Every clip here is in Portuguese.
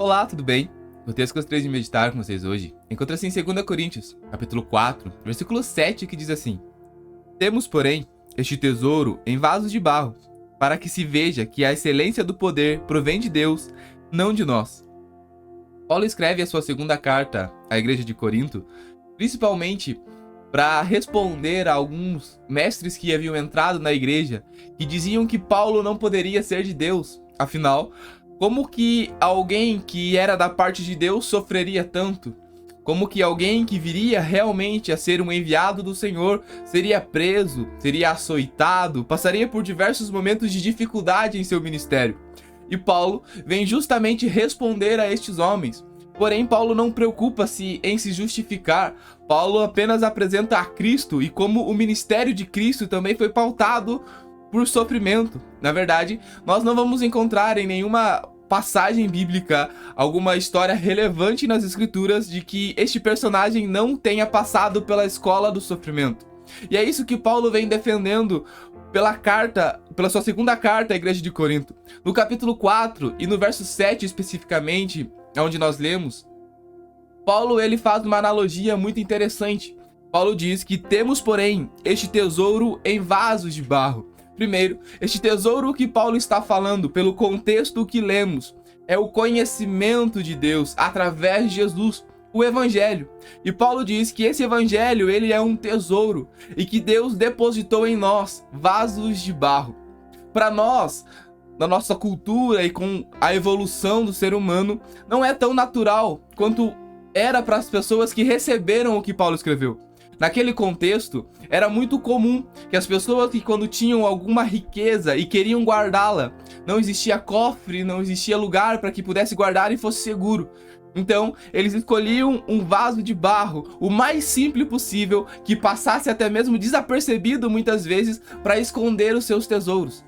Olá, tudo bem? O texto que eu gostaria de meditar com vocês hoje encontra-se em 2 Coríntios, capítulo 4, versículo 7, que diz assim: Temos, porém, este tesouro em vasos de barro, para que se veja que a excelência do poder provém de Deus, não de nós. Paulo escreve a sua segunda carta à igreja de Corinto, principalmente para responder a alguns mestres que haviam entrado na igreja, que diziam que Paulo não poderia ser de Deus. Afinal, como que alguém que era da parte de Deus sofreria tanto? Como que alguém que viria realmente a ser um enviado do Senhor seria preso, seria açoitado, passaria por diversos momentos de dificuldade em seu ministério? E Paulo vem justamente responder a estes homens. Porém, Paulo não preocupa-se em se justificar. Paulo apenas apresenta a Cristo e como o ministério de Cristo também foi pautado por sofrimento. Na verdade, nós não vamos encontrar em nenhuma passagem bíblica alguma história relevante nas escrituras de que este personagem não tenha passado pela escola do sofrimento. E é isso que Paulo vem defendendo pela sua segunda carta à igreja de Corinto. No capítulo 4 e no verso 7 especificamente, onde nós lemos, Paulo ele faz uma analogia muito interessante. Paulo diz que temos, porém, este tesouro em vasos de barro. Primeiro, este tesouro que Paulo está falando, pelo contexto que lemos, é o conhecimento de Deus através de Jesus, o Evangelho. E Paulo diz que esse Evangelho ele é um tesouro e que Deus depositou em nós vasos de barro. Para nós, na nossa cultura e com a evolução do ser humano, não é tão natural quanto era para as pessoas que receberam o que Paulo escreveu. Naquele contexto, era muito comum que as pessoas que quando tinham alguma riqueza e queriam guardá-la, não existia cofre, não existia lugar para que pudesse guardar e fosse seguro. Então, eles escolhiam um vaso de barro, o mais simples possível, que passasse até mesmo desapercebido muitas vezes para esconder os seus tesouros.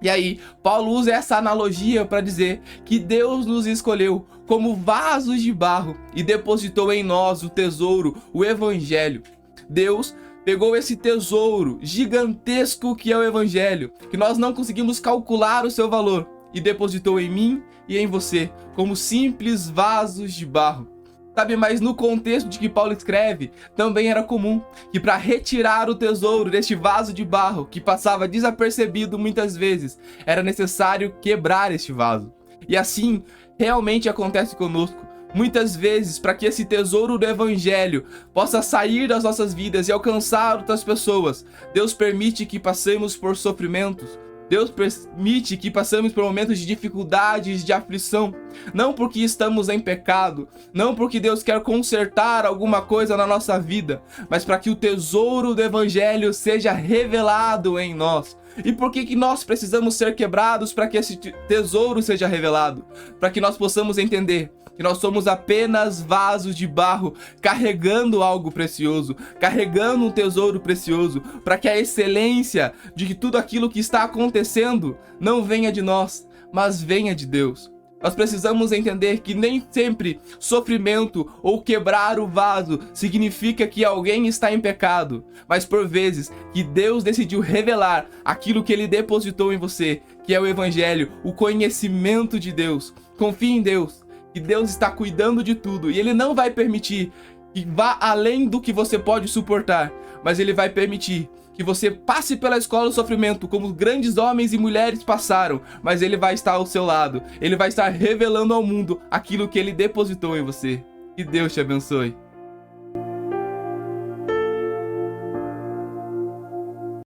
E aí, Paulo usa essa analogia para dizer que Deus nos escolheu como vasos de barro e depositou em nós o tesouro, o Evangelho. Deus pegou esse tesouro gigantesco que é o Evangelho, que nós não conseguimos calcular o seu valor, e depositou em mim e em você, como simples vasos de barro. Sabe, mas no contexto de que Paulo escreve, também era comum que para retirar o tesouro deste vaso de barro, que passava desapercebido muitas vezes, era necessário quebrar este vaso. E assim, realmente acontece conosco. Muitas vezes, para que esse tesouro do Evangelho possa sair das nossas vidas e alcançar outras pessoas, Deus permite que passemos por sofrimentos. Deus permite que passemos por momentos de dificuldades, de aflição, não porque estamos em pecado, não porque Deus quer consertar alguma coisa na nossa vida, mas para que o tesouro do Evangelho seja revelado em nós. E por que nós precisamos ser quebrados para que esse tesouro seja revelado? Para que nós possamos entender que nós somos apenas vasos de barro carregando algo precioso, carregando um tesouro precioso, para que a excelência de que tudo aquilo que está acontecendo não venha de nós, mas venha de Deus. Nós precisamos entender que nem sempre sofrimento ou quebrar o vaso significa que alguém está em pecado, mas por vezes que Deus decidiu revelar aquilo que Ele depositou em você, que é o Evangelho, o conhecimento de Deus. Confie em Deus, que Deus está cuidando de tudo e Ele não vai permitir que vá além do que você pode suportar, mas Ele vai permitir que você passe pela escola do sofrimento como grandes homens e mulheres passaram, mas Ele vai estar ao seu lado, Ele vai estar revelando ao mundo aquilo que Ele depositou em você. Que Deus te abençoe.